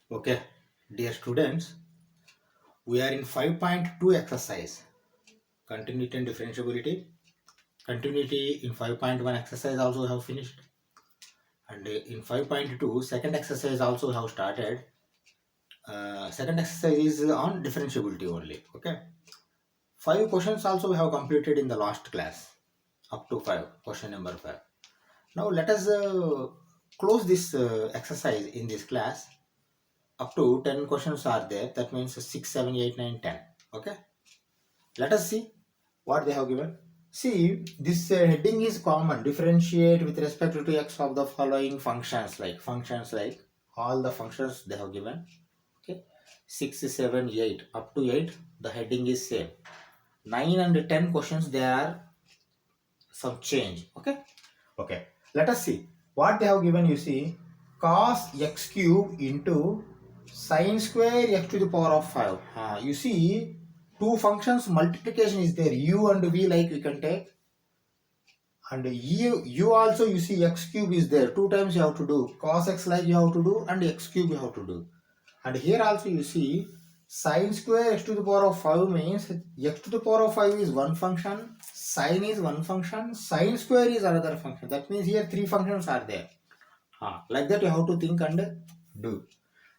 Okay, dear students, we are in 5.2 exercise, continuity and differentiability. Continuity in 5.1 exercise also we have finished, and in 5.2 second exercise also we have started. Second exercise is on differentiability only. Okay, 5 questions also we have completed in the last class, up to 5, question number 5. Now let us close this exercise in this class. Up to 10 questions are there, that means 6, 7, 8, 9, 10. Okay, let us see what they have given. See, this heading is common. Differentiate with respect to x of the following functions, like all the functions they have given. Okay, 6, 7, 8, up to 8, the heading is same. 9 and 10 questions, there are some change. Okay, let us see what they have given. You see, cos x cube into sine square x to the power of 5. You see, two functions multiplication is there, u and v, like we can take, and u also you see x cube is there, two times you have to do, cos x like you have to do, and x cube you have to do. And here also you see sine square x to the power of 5 means x to the power of 5 is one function, sine is one function, sine square is another function. That means here three functions are there. Like that you have to think and do.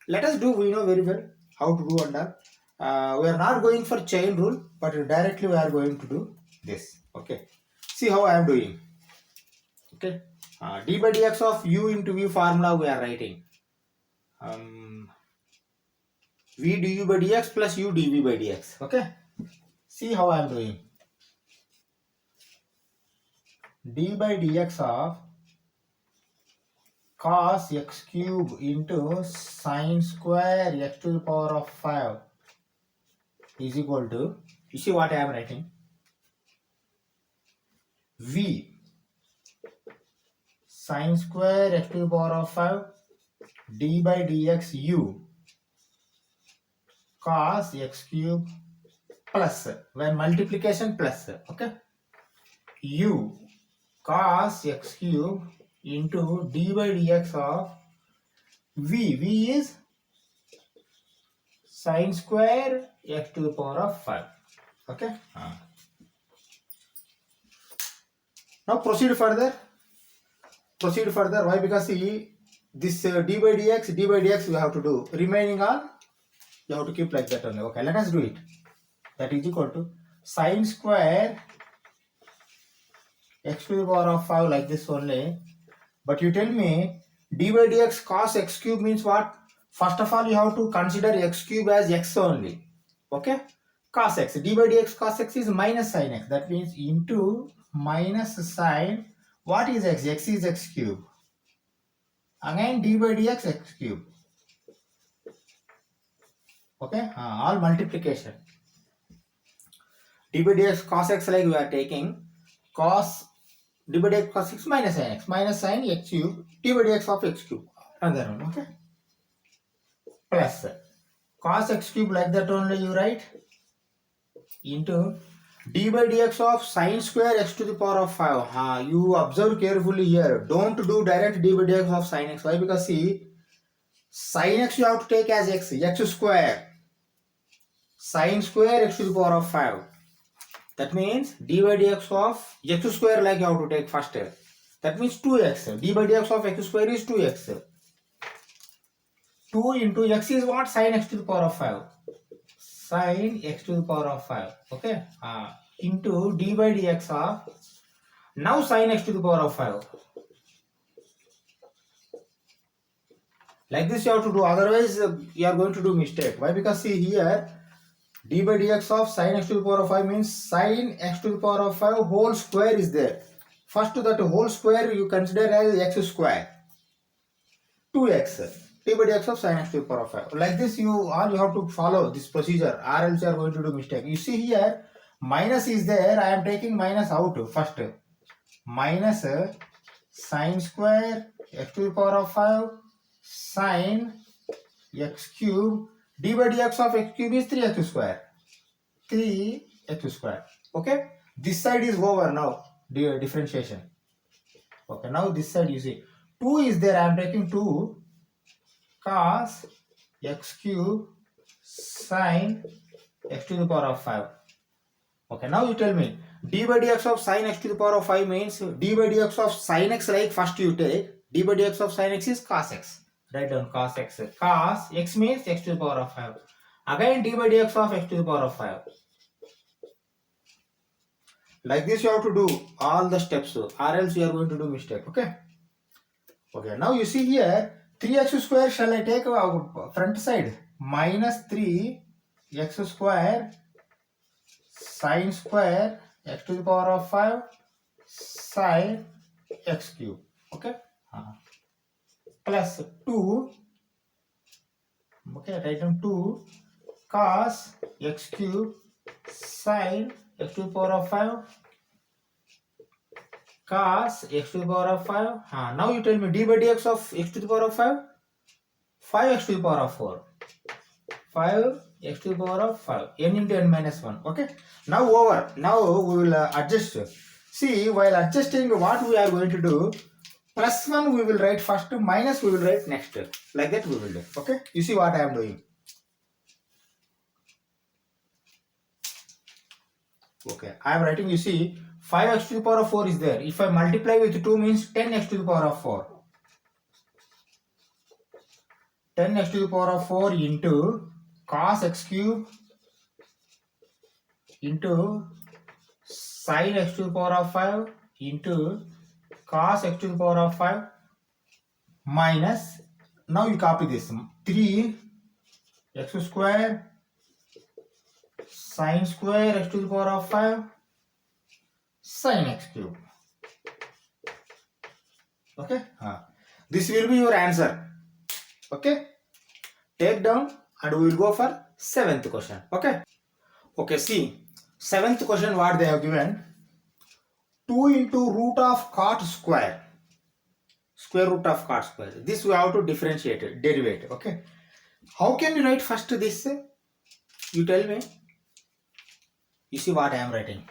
Let us do, we know very well how to do under. We are not going for chain rule, but directly we are going to do this. Okay, see how I am doing. Okay, d by dx of u into v formula we are writing. V du by dx plus u dv by dx. Okay, see how I am doing. D by dx of cos x cube into sine square x to the power of 5 is equal to, you see what I am writing, v sine square x to the power of 5 d by dx u cos x cube plus, when multiplication plus, okay, u cos x cube into d by dx of v is sine square x to the power of 5. Okay, now proceed further. Why? Because see, this d by dx we have to do, remaining on you have to keep like that only. Okay, let us do it. That is equal to sine square x to the power of 5, like this only. But you tell me d by dx cos x cube means what? First of all, you have to consider x cube as x only. Okay, cos x, d by dx cos x is minus sin x. That means into minus sine, what is x? X is x cube. Again d by dx x cube. Okay, all multiplication. D by dx cos x, like we are taking cos d by dx cos x minus sin x cube, d by dx of x cube, another one. Okay, plus cos x cube, like that only you write, into d by dx of sine square x to the power of 5. You observe carefully here, don't do direct d by dx of sine x. Why? Because see, sine x you have to take as x square, sine square x to the power of 5. That means d by dx of x square, like you have to take first. That means 2x. D by dx of x square is 2x. 2 into x is what? Sin x to the power of 5. Sin x to the power of 5. Okay. Into d by dx of, now sin x to the power of 5. Like this you have to do, otherwise you are going to do mistake. Why? Because see here, d by dx of sin x to the power of 5 means sin x to the power of 5 whole square is there. First that whole square you consider as x square. 2x, d by dx of sin x to the power of 5. Like this you have to follow this procedure, or else you are going to do mistake. You see here, minus is there, I am taking minus out first. Minus sin square x to the power of 5 sin x cube, d by dx of x cube is 3x square. 3x square. Okay, this side is over now, differentiation. Okay, now this side you see 2 is there, I am taking 2 cos x cube sine x to the power of 5. Okay, now you tell me d by dx of sine x to the power of 5 means d by dx of sine x, like first you take d by dx of sine x is cos x. Write down cos x. Cos x means x to the power of 5. Again d by dx of x to the power of 5. Like this you have to do all the steps, or else you are going to do mistake. Okay. Okay, now you see here 3x square, shall I take front side? Minus 3x square sine square x to the power of 5 sine x cube. Okay. Plus 2. Okay, write down 2 cos x cube sine x to the power of 5 cos x to the power of 5. Now you tell me d by dx of x to the power of 5. 5x to the power of 4. 5x to the power of 5. N into n minus 1. Okay. Now over. Now we will adjust. See, while adjusting, what we are going to do, plus 1 we will write first, minus we will write next. Like that we will do. Okay. You see what I am doing. Okay. I am writing, you see, 5x to the power of 4 is there. If I multiply with 2 means 10x to the power of 4. 10x to the power of 4 into cos x cube into sin x to the power of 5 into cos x to the power of 5 minus, now you copy this, 3x square sin square x to the power of 5 sin x cube. Okay. This will be your answer. Okay. Take down and we will go for 7th question. Okay. Okay, see, 7th question what they have given, 2 into root of cot square, square root of cot square. This we have to differentiate it, derivate it. Okay. How can you write first this? You tell me. You see what I am writing.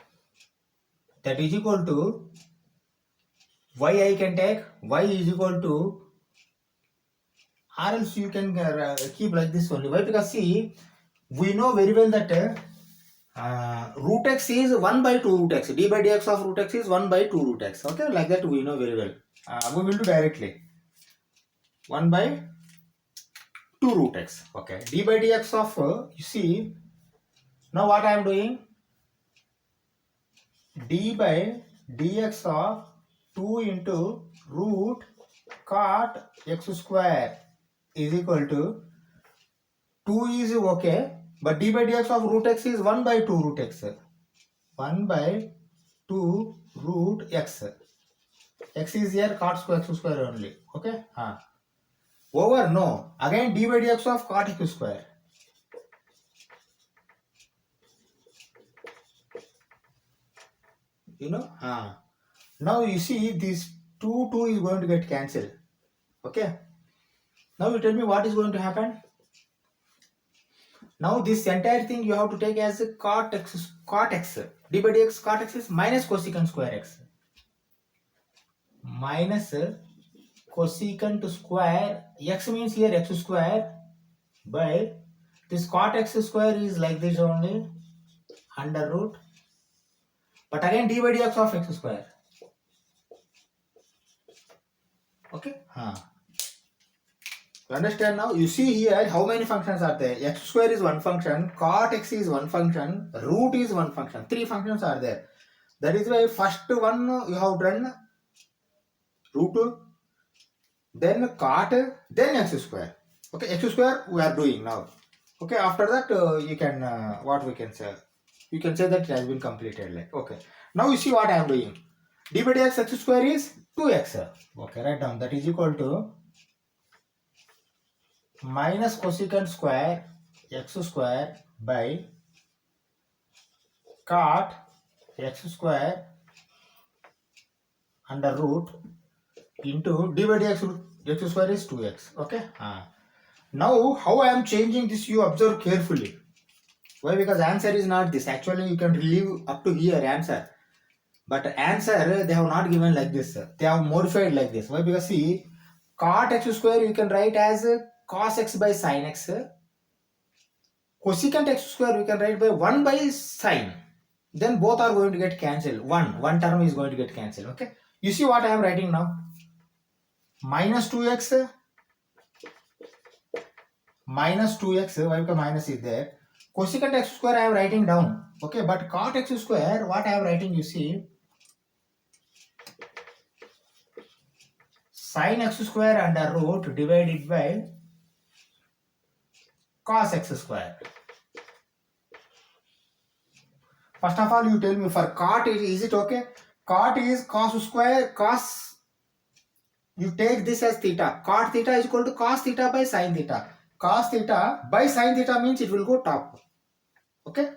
That is equal to y I can take, y is equal to, or else you can keep like this only. Why? Because see, we know very well that root x is 1 by 2 root x. D by dx of root x is 1 by 2 root x. Okay, like that we know very well. We will do directly. 1 by 2 root x. Okay, d by dx of, you see, now what I am doing? D by dx of 2 into root cot x square is equal to 2 is okay, but d by dx of root x is 1 by 2 root x. 1 by 2 root x. X is here, cot square x square only. Okay. Over, no. Again d by dx of cot x square. You know. Now you see this 2 is going to get cancelled. Okay. Now you tell me what is going to happen. Now this entire thing you have to take as a cot x. D by dx cot x is minus cosecant square x. Minus cosecant square x means here x square by this cot x square is like this only, under root, but again d by dx of x square. Okay. You understand now? You see here how many functions are there. X square is one function, cot x is one function, root is one function. 3 functions are there. That is why first one you have done root, then cot, then x square. Okay, x square we are doing now. Okay, after that you can, what we can say? You can say that it has been completed. Like, okay. Now you see what I am doing. D by dx x square is 2x. Okay, write down. That is equal to minus cosecant square x square by cot x square under root into d by dx x square is 2x. Okay. Now how I am changing this, you observe carefully. Why? Because answer is not this. Actually you can leave up to here answer, but answer they have not given like this. They have modified like this. Why? Because see, cot x square you can write as cos x by sin x. Cosecant x square we can write by 1 by sin. Then both are going to get cancelled. One term is going to get cancelled. Okay. You see what I am writing now? Minus 2x. Minus 2x. Why? Because minus is there. Cosecant x square I am writing down. Okay. But cot x square, what I am writing, you see? Sin x square under root divided by cos x square. First of all, you tell me for cot is it okay? Cot is cos square, cos, you take this as theta. Cot theta is equal to cos theta by sin theta. Cos theta by sin theta means it will go top. Okay?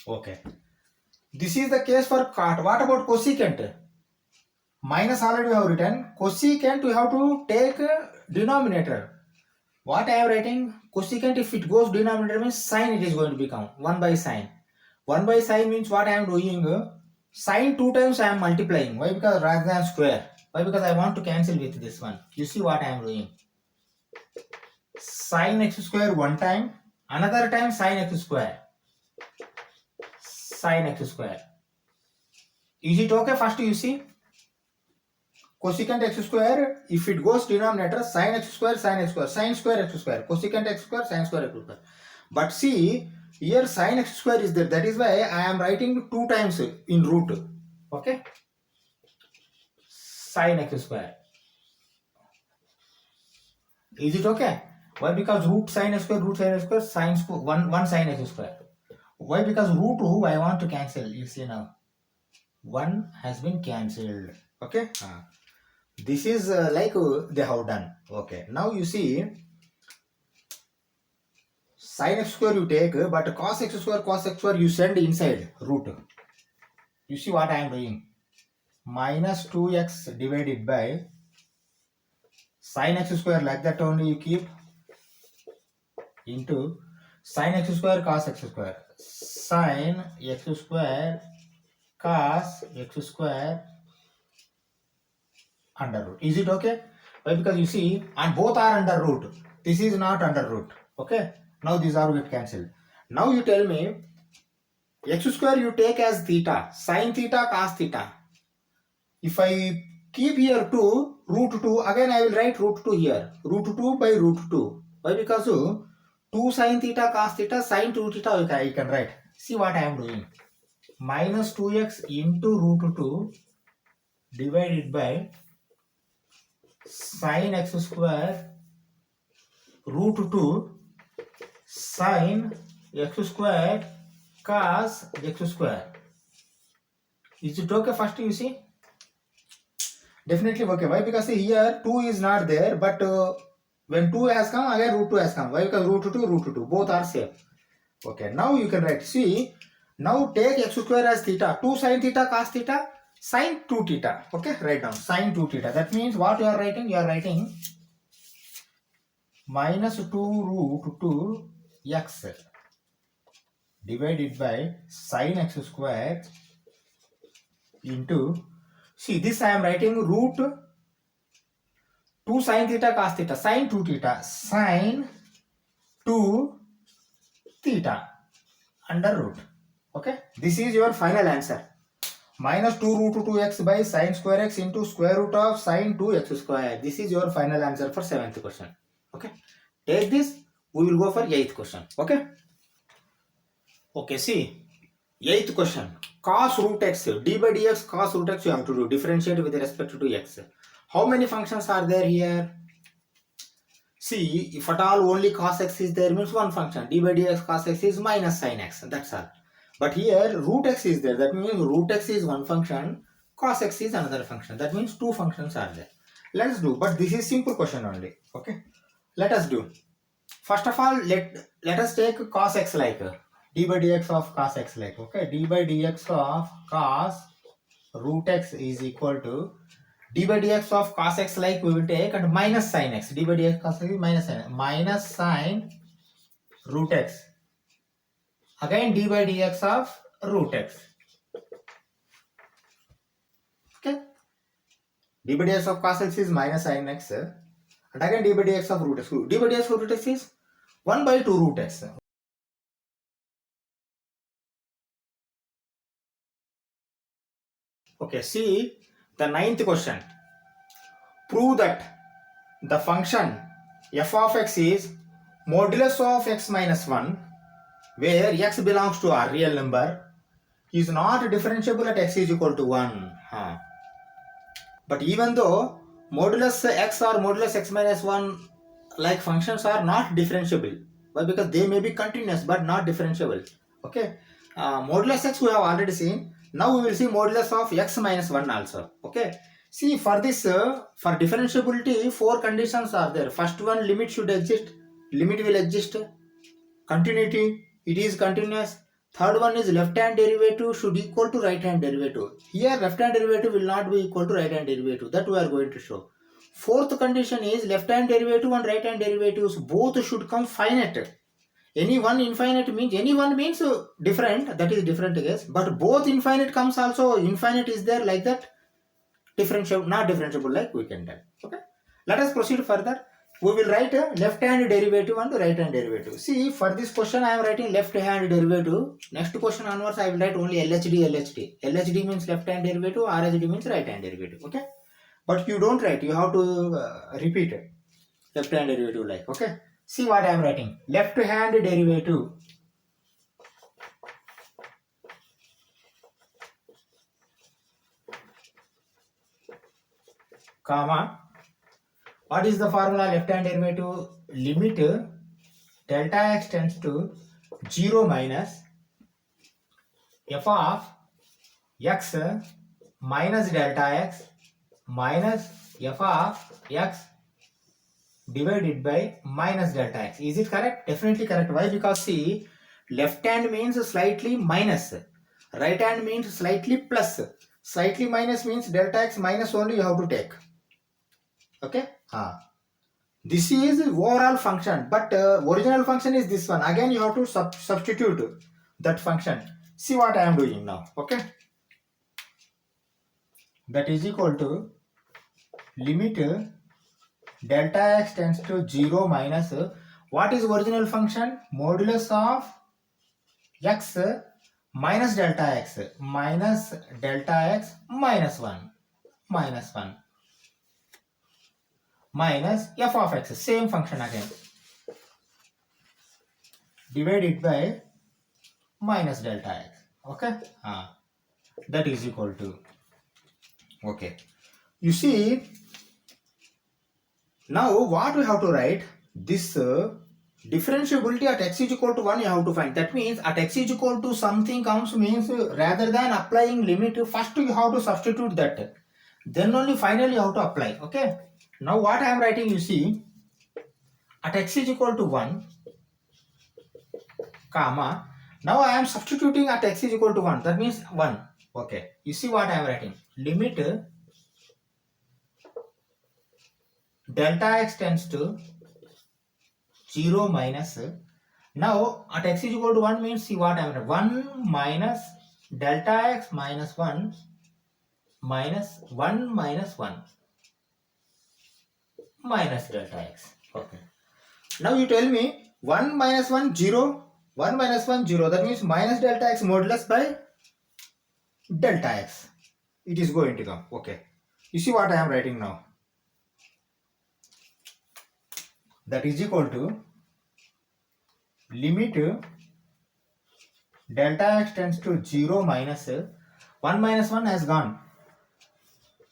Okay. This is the case for cot. What about cosecant? Minus already we have written. Cosecant we have to take denominator. What I am writing? Cosecant, if it goes denominator means sin, it is going to become 1 by sin. 1 by sin means what I am doing? Sin 2 times I am multiplying. Why? Because rather than square. Why? Because I want to cancel with this one. You see what I am doing? Sin x square 1 time. Another time sin x square. Sin x square. Is it okay? First you see. Cosecant x square, if it goes denominator, sin x square, sin square x square, cosecant x square, sin square x square. But see, here sin x square is there. That is why I am writing 2 times in root. Okay? Sin x square. Is it okay? Why? Because root sin x square, sin square, 1 sin x square. Why? Because root 2 I want to cancel. You see now. 1 has been cancelled. Okay? This is like they have done. Okay. Now you see, sin x square you take, but cos x square you send inside root. You see what I am doing? Minus 2x divided by sin x square, like that only you keep, into sin x square cos x square. Sin x square cos x square under root. Is it okay? Why? Because you see, and both are under root. This is not under root. Okay? Now these are get cancelled. Now you tell me, x square you take as theta, sin theta, cos theta. If I keep here 2, root 2, again I will write root 2 here. Root 2 by root 2. Why? Because 2 sin theta, cos theta, sin 2 theta I can write. See what I am doing. Minus 2x into root 2 divided by sin x square root 2 sin x square cos x square. Is it okay? First you see? Definitely okay. Why? Because see, here 2 is not there, but when 2 has come, again root 2 has come. Why? Because root 2, both are same. Okay, now you can write. See, now take x square as theta. 2 sin theta cos theta, sin 2 theta. Okay, write down sin 2 theta. That means what you are writing? You are writing minus 2 root 2 x divided by sin x square into, see this I am writing root 2 sin theta cos theta, sin 2 theta, sin 2 theta under root. Okay, this is your final answer. Minus 2 root 2x by sin square x into square root of sin 2x square. This is your final answer for 7th question. Okay, take this, we will go for 8th question. Okay. Okay, see, 8th question. Cos root x, d by dx cos root x you have to do. Differentiate with respect to x. How many functions are there here? See, if at all only cos x is there, means one function. D by dx cos x is minus sin x. That's all. But here root x is there. That means root x is one function. Cos x is another function. That means 2 functions are there. Let's do. But this is simple question only. Okay. Let us do. First of all, let us take cos x like d by dx of cos x like. Okay. D by dx of cos root x is equal to d by dx of cos x like we will take, and minus sin x. D by dx cos x is minus sin x. Minus sin root x. Again d by dx of root x. Okay. D by dx of cos x is minus sin x. and again d by dx of root x. D by dx of root x is 1 by 2 root x. Okay, see the ninth question. Prove that the function f of x is modulus of x minus 1, where x belongs to a real number, is not differentiable at x is equal to 1. But even though modulus x or modulus x minus 1 like functions are not differentiable. Why? Because they may be continuous but not differentiable. Okay. Modulus x we have already seen. Now we will see modulus of x minus 1 also. Okay. See, for this, for differentiability, 4 conditions are there. First one, limit should exist. Limit will exist. Continuity, it is continuous. Third one is left hand derivative should equal to right hand derivative. Here left hand derivative will not be equal to right hand derivative. That we are going to show. Fourth condition is left hand derivative and right hand derivatives both should come finite. Any one infinite means, any one means different, that is different case. But both infinite comes also, infinite is there like that. Differentiable, not differentiable like we can tell. Okay. Let us proceed further. We will write a left hand derivative and right hand derivative. See, for this question I am writing left hand derivative. Next question onwards I will write only LHD. LHD means left hand derivative, RHD means right hand derivative. Okay. But you don't write, you have to repeat it. Left hand derivative like. Okay. See what I am writing. Left hand derivative. Comma. What is the formula? Left hand derivative, limit delta x tends to 0 minus f of x minus delta x minus f of x divided by minus delta x. Is it correct? Definitely correct. Why? Because see, left hand means slightly minus, right hand means slightly plus. Slightly minus means delta x minus only you have to take. Okay. This is overall function, but original function is this one. Again you have to substitute that function. See what I am doing now. Okay. That is equal to limit delta x tends to 0 minus what is original function? Modulus of x minus delta x minus delta x minus 1 minus f of x, same function again, divided by minus delta x. Okay. That is equal to. Okay. You see, now what we have to write? This differentiability at x is equal to 1 you have to find. That means at x is equal to something comes means rather than applying limit, first you have to substitute that. Then only finally you have to apply. Okay. Now what I am writing, you see, at x is equal to 1, comma, now I am substituting at x is equal to 1. That means 1. Okay. You see what I am writing? Limit delta x tends to 0 minus. Now at x is equal to 1 means, see what I am writing? 1 minus delta x minus 1 minus 1 minus 1 minus delta x. Okay. Now you tell me 1 minus 1 0, 1 minus 1 0. That means minus delta x modulus by delta x. It is going to come. Okay. You see what I am writing now? That is equal to limit delta x tends to 0 minus 1 minus 1 has gone,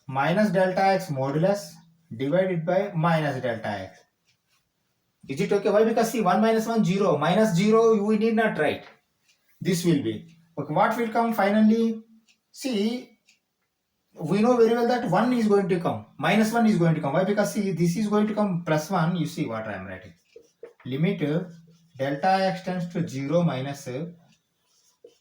minus delta x modulus divided by minus delta x. Is it okay? Why? Because see, 1 minus 1 0, minus 0 we need not write. This will be. Okay, what will come finally? See, we know very well that 1 is going to come, minus 1 is going to come. Why? Because see, this is going to come plus 1. You see what I am writing? Limit delta x tends to 0 minus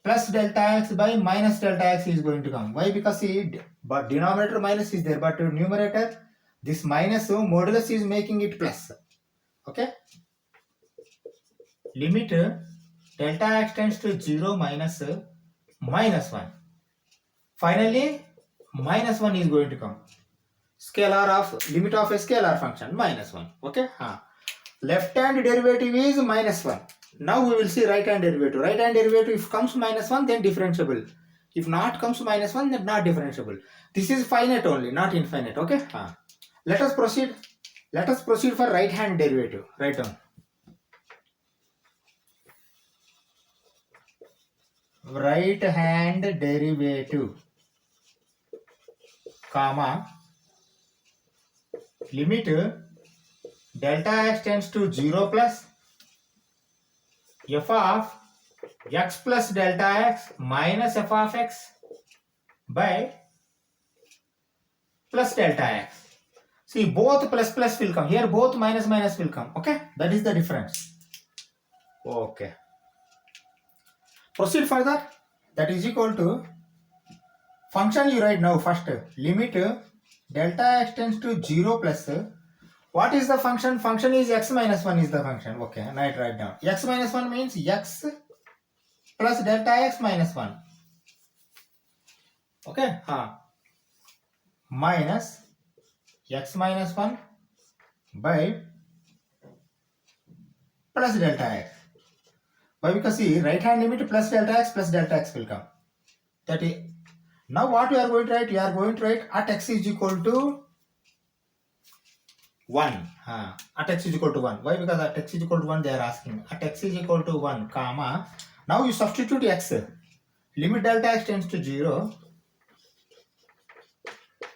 plus delta x by minus delta x is going to come. Why? Because see, but denominator minus is there, but numerator, this minus modulus is making it plus. Okay. Limit delta x tends to 0 minus minus 1. Finally, minus 1 is going to come. scalar of limit of a scalar function minus 1. Okay. Left hand derivative is minus 1. Now we will see right hand derivative. Right hand derivative if comes minus 1 then differentiable. If not comes minus 1 then not differentiable. This is finite only, not infinite. Okay. Let us proceed. Let us proceed for right hand derivative. Write down. Right hand derivative, comma, limit delta x tends to 0 plus f of x plus delta x minus f of x by plus delta x. See, both plus plus will come. Here both minus minus will come. Okay, that is the difference. Okay. Proceed further. That is equal to function you write now first. Limit delta x tends to 0 plus. What is the function? Function is x minus 1 is the function. Okay, now I write down. X minus 1 means x plus delta x minus 1. Okay, minus x minus 1 by plus delta x. Why? Because see, right hand limit plus delta x will come. That is, now what you are going to write? You are going to write at x is equal to 1. At x is equal to 1. Why? Because at x is equal to 1 they are asking. At x is equal to 1, comma. Now you substitute x. Limit delta x tends to 0.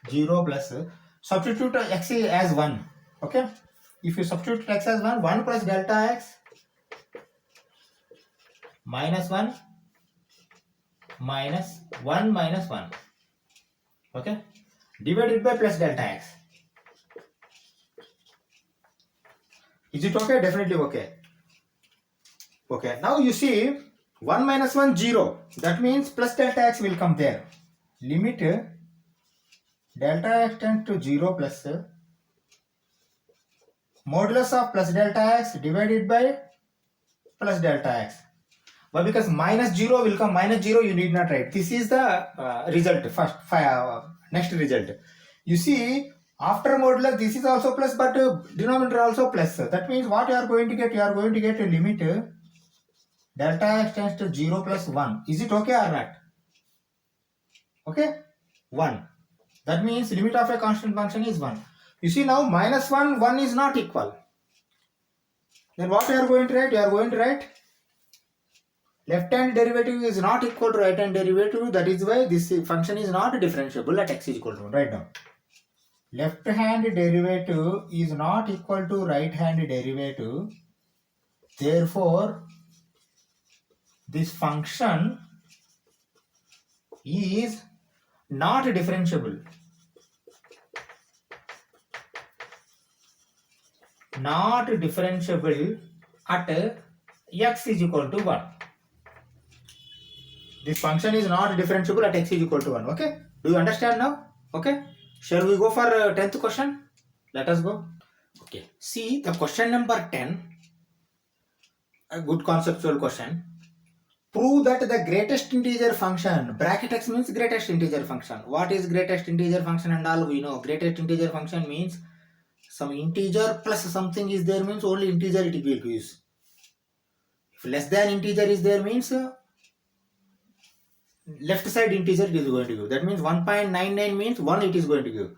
0 plus. Substitute x as 1. Okay. If you substitute x as 1, 1 plus delta x minus 1 minus 1 minus 1. Okay. Divided by plus delta x. Is it okay? Definitely okay. Okay. Now you see 1 minus 1 0. That means plus delta x will come there. Limit delta x tends to 0 plus modulus of plus delta x divided by plus delta x. Why? Because minus 0 will come. Minus 0 you need not write. This is the result. First, next result. You see, after modulus this is also plus, but denominator also plus. That means what you are going to get? You are going to get a limit delta x tends to 0 plus 1. Is it okay or not? Okay, 1. That means limit of a constant function is 1. You see now minus 1, 1 is not equal. Then what you are going to write? You are going to write left hand derivative is not equal to right hand derivative. That is why this function is not differentiable at x is equal to 1. Write down. Left hand derivative is not equal to right hand derivative. Therefore, this function is not differentiable. Not differentiable at x is equal to 1. This function is not differentiable at x is equal to 1. Okay? Do you understand now? Okay? Shall we go for 10th question? Let us go. Okay. See the question number 10. A good conceptual question. Prove that the greatest integer function, bracket x means greatest integer function. What is greatest integer function and all we know. Greatest integer function means some integer plus something is there means only integer it will use. If less than integer is there means left side integer it is going to give. That means 1.99 means 1 it is going to give.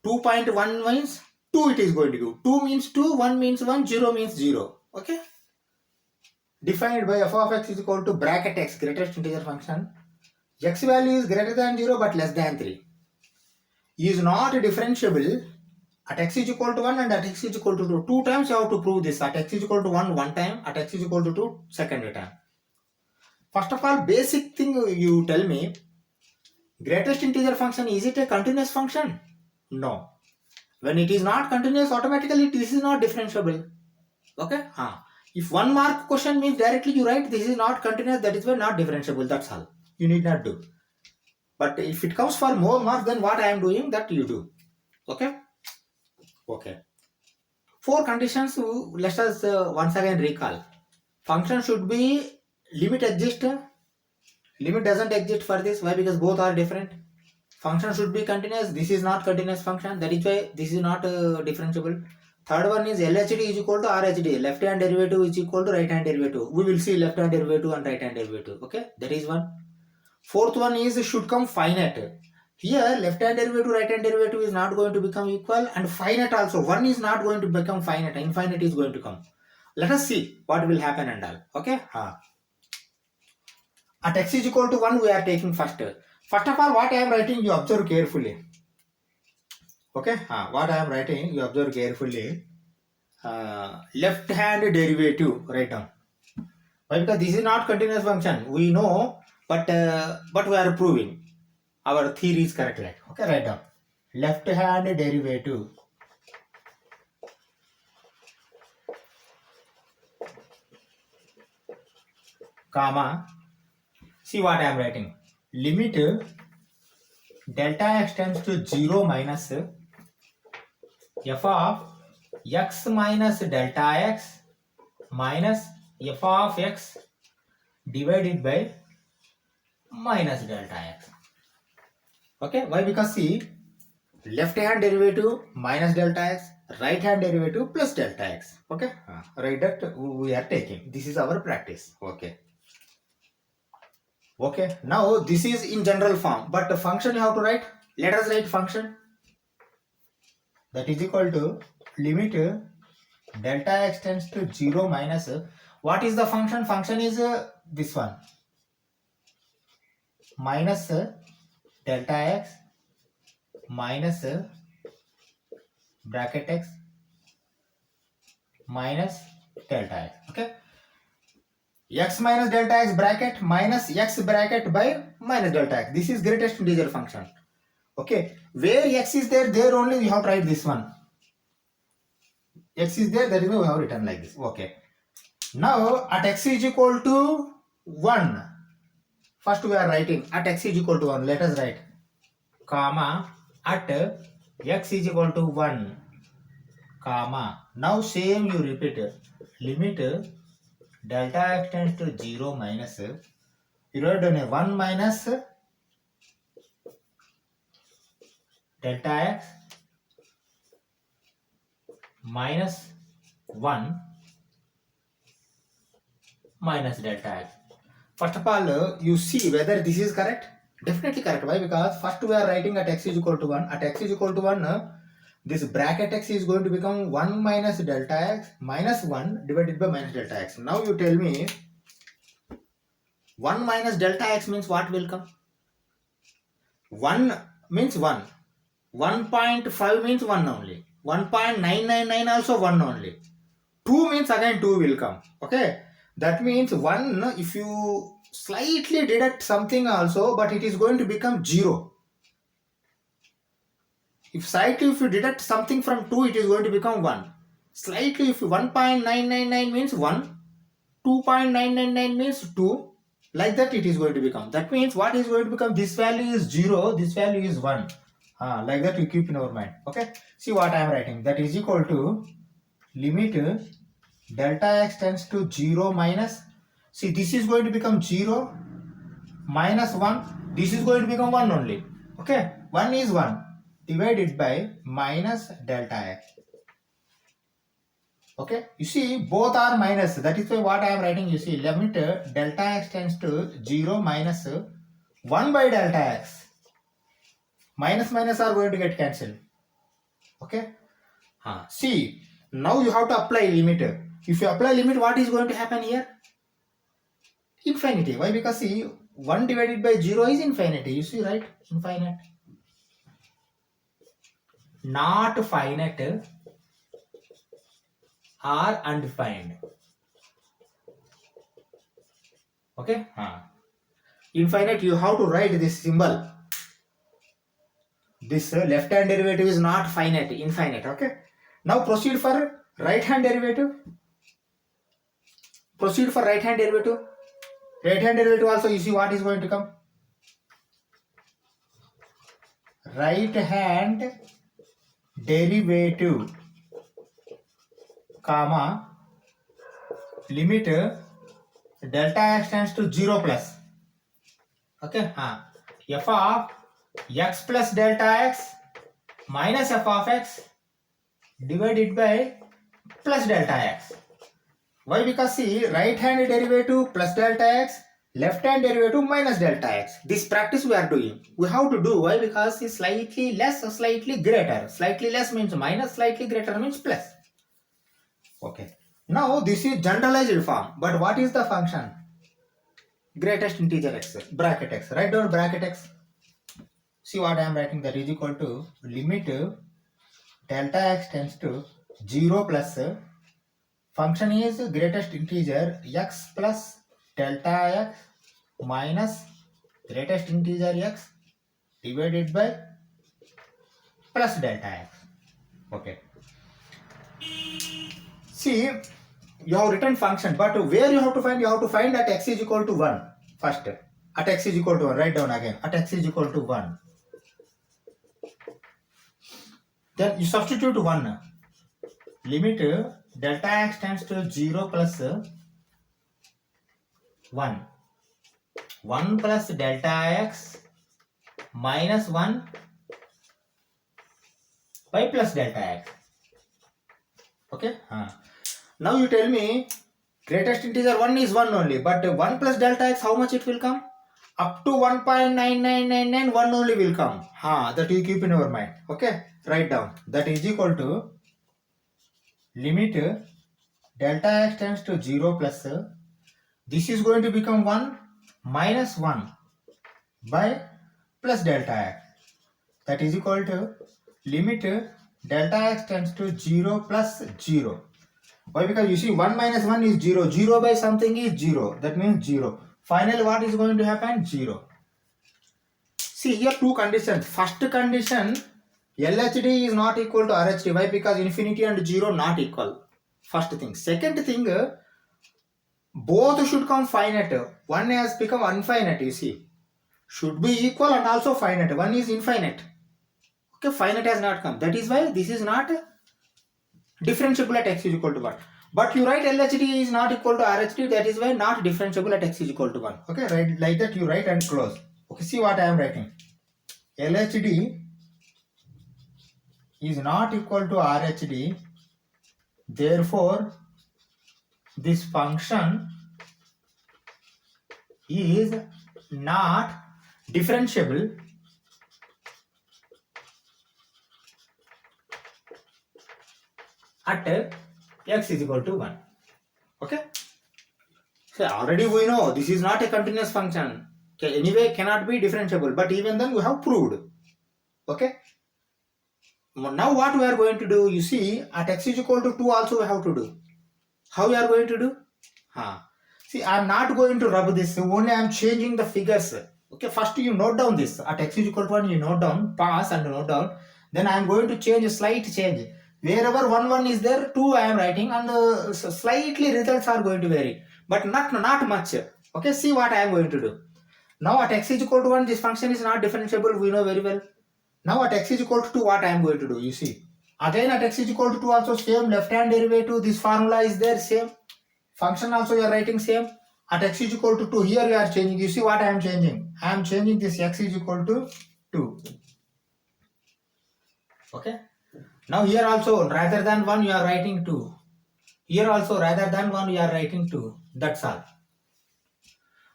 2.1 means 2 it is going to give. 2 means 2, 1 means 1, 0 means 0. Okay. Defined by f of x is equal to bracket x, greatest integer function. X value is greater than 0 but less than 3. Is not differentiable at x is equal to 1 and at x is equal to 2. 2 times you have to prove this. At x is equal to 1 one time, at x is equal to 2 second time. First of all, basic thing you tell me, greatest integer function, is it a continuous function? No. When it is not continuous, automatically this is not differentiable. Okay? If 1 mark question means directly you write this is not continuous, that is why not differentiable. That's all. You need not do. But if it comes for more marks, then what I am doing, that you do. Okay? Okay. 4 conditions, let us once again recall. Function should be limit exist. Limit doesn't exist for this. Why? Because both are different. function should be continuous. This is not continuous function, that is why this is not differentiable. Third one is LHD is equal to RHD. Left hand derivative is equal to right hand derivative. We will see left hand derivative and right hand derivative. Okay, that is one. Fourth one is should come finite. Here left hand derivative, right hand derivative is not going to become equal, and finite also. One is not going to become finite. Infinite is going to come. Let us see what will happen and all. Okay. At x is equal to 1, we are taking first. First of all, what I am writing, you observe carefully. Okay. What I am writing, you observe carefully. Left hand derivative, write down. Why? Because this is not continuous function. We know, but we are proving our theory is correct. Right? Okay, write down. Left hand derivative, comma. See what I am writing. Limit delta x tends to 0 minus f of x minus delta x minus f of x divided by minus delta x. Okay, why? Because see, left hand derivative minus delta x, right hand derivative plus delta x. Okay, right, that we are taking. This is our practice. Okay, now this is in general form, but the function you have to write. Let us write function. That is equal to limit delta x tends to 0 minus, what is the function? Function is this one, minus delta x minus bracket x minus delta x. Okay, x minus delta x bracket minus x bracket by minus delta x. This is greatest integer function. Okay, where x is there, there only we have to write this one. X is there, that is why we have written like this. Okay, now at x is equal to 1, first we are writing at x is equal to 1. Let us write comma at x is equal to 1 comma. Now same you repeat, limit delta x tends to 0 minus, you write down 1 minus delta x minus 1 minus delta x. First of all, you see whether this is correct. Definitely correct. Why? Because first we are writing at x is equal to 1. At x is equal to 1, this bracket x is going to become 1 minus delta x minus 1 divided by minus delta x. Now you tell me 1 minus delta x means what will come? 1 means 1. 1.5 means 1 only. 1.999 also 1 only. 2 means again 2 will come. Okay. That means 1, if you slightly deduct something also, but it is going to become 0. If you deduct something from 2, it is going to become 1. Slightly, if 1.999 means 1, 2.999 means 2, like that it is going to become. That means what is going to become? This value is 0, this value is 1. Like that you keep in our mind. Okay. See what I am writing. That is equal to limit delta x tends to 0 minus, see this is going to become 0 minus 1, this is going to become 1 only. Okay, 1 is 1 divided by minus delta x. Okay, you see both are minus, that is why what I am writing, you see limit delta x tends to 0 minus 1 by delta x. Minus minus are going to get cancelled. Okay, see now you have to apply limit. If you apply limit, what is going to happen here? Infinity. Why? Because see 1 divided by 0 is infinity. You see, right? Infinite. Not finite or undefined. Okay? Infinite, you have to write this symbol. This left hand derivative is not finite, infinite. Okay? Now proceed for right hand derivative. Proceed for right hand derivative. Right hand derivative also, you see what is going to come? Right hand derivative, comma, limit delta x tends to 0 plus. Okay, f of x plus delta x minus f of x divided by plus delta x. Why? Because see, right hand derivative plus delta x, left hand derivative minus delta x. This practice we are doing. We have to do. Why? Because it's slightly less or slightly greater. Slightly less means minus, slightly greater means plus. Okay. Now this is generalized form. But what is the function? Greatest integer x, bracket x. Write down bracket x. See what I am writing, that is equal to limit delta x tends to 0 plus function is greatest integer x plus delta x minus greatest integer x divided by plus delta x. Okay. See, you have written function, but where you have to find? You have to find at x is equal to 1 first. At x is equal to 1, write down again. At x is equal to 1. Then you substitute 1. Limit delta x tends to 0 plus 1. 1 plus delta x minus 1 by plus delta x. Okay. Now you tell me greatest integer 1 is 1 only, but 1 plus delta x, how much it will come? Up to 1.9999, 1 only will come. That you keep in your mind. Okay. Write down. That is equal to limit delta x tends to 0 plus this is going to become 1 minus 1 by plus delta x. That is equal to limit delta x tends to 0 plus 0. Why? Because you see 1 minus 1 is 0. 0 by something is 0. That means 0. Finally, what is going to happen? 0. See here two conditions. First condition, LHD is not equal to RHD. Why? Because infinity and 0 not equal. First thing. Second thing, both should come finite. One has become infinite, you see. Should be equal and also finite. One is infinite. Okay, finite has not come. That is why this is not differentiable at x is equal to 1. But you write LHD is not equal to RHD. That is why not differentiable at x is equal to 1. Okay, right, like that you write and close. Okay, see what I am writing. LHD is not equal to RHD. Therefore, this function is not differentiable at x is equal to 1. Okay. So already we know this is not a continuous function. Okay, anyway cannot be differentiable, but even then we have proved. Okay. Now what we are going to do, you see, at x is equal to 2 also we have to do. How we are going to do? See, I am not going to rub this, only I am changing the figures. Okay, first you note down this. At x is equal to 1, you note down, pass and note down. Then I am going to change a slight change. Wherever 1 is there, 2 I am writing, and slightly results are going to vary. But not much. Okay, see what I am going to do. Now at x is equal to 1, this function is not differentiable, we know very well. Now at x is equal to 2, what I am going to do, you see. Again at x is equal to 2 also same, left hand derivative, this formula is there, same. Function also you are writing same. At x is equal to 2, here you are changing. You see what I am changing? I am changing this x is equal to 2. Okay. Now here also rather than 1 you are writing 2. Here also rather than 1 you are writing 2. That's all.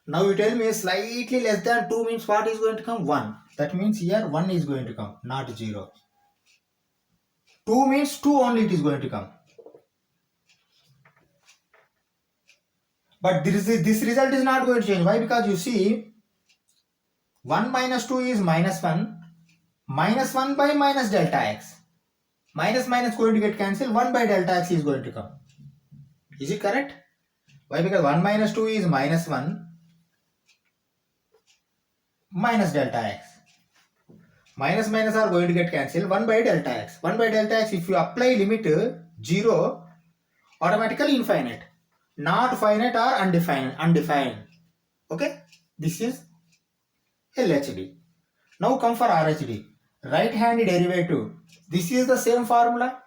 Now you tell me slightly less than 2 means what is going to come? 1. That means here 1 is going to come, not 0. 2 means 2 only it is going to come. But this result is not going to change. Why? Because you see 1 minus 2 is minus 1. Minus 1 by minus delta x. Minus minus going to get cancelled. 1 by delta x is going to come. Is it correct? Why? Because 1 minus 2 is minus 1 minus delta x. Minus minus are going to get cancelled. 1 by delta x. 1 by delta x, if you apply limit 0, automatically infinite. Not finite or undefined. Okay. This is LHD. Now come for RHD. Right hand derivative. This is the same formula.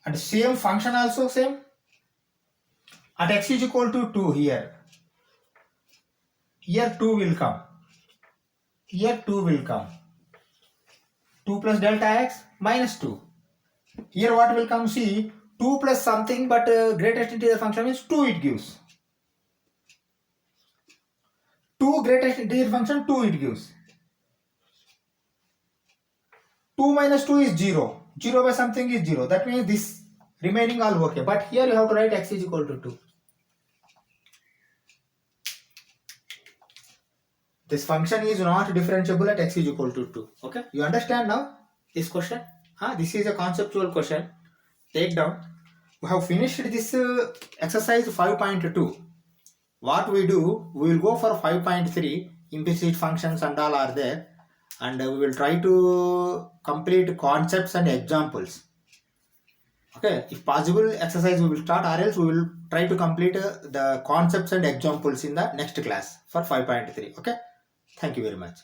And same function also same. At x is equal to 2 here. Here 2 will come. here 2 will come. 2 plus delta x minus 2. Here what will come? See, 2 plus something, but greatest integer function means 2 it gives. 2 greatest integer function 2 it gives. 2 minus 2 is 0. 0 by something is 0. That means this remaining all okay. But here you have to write x is equal to 2. This function is not differentiable at x is equal to 2. Okay, you understand now this question? This is a conceptual question. Take down. We have finished this exercise 5.2. What we do, we will go for 5.3. Implicit functions and all are there, and we will try to complete concepts and examples. Okay, if possible exercise we will start, or else we will try to complete the concepts and examples in the next class for 5.3. Okay, thank you very much.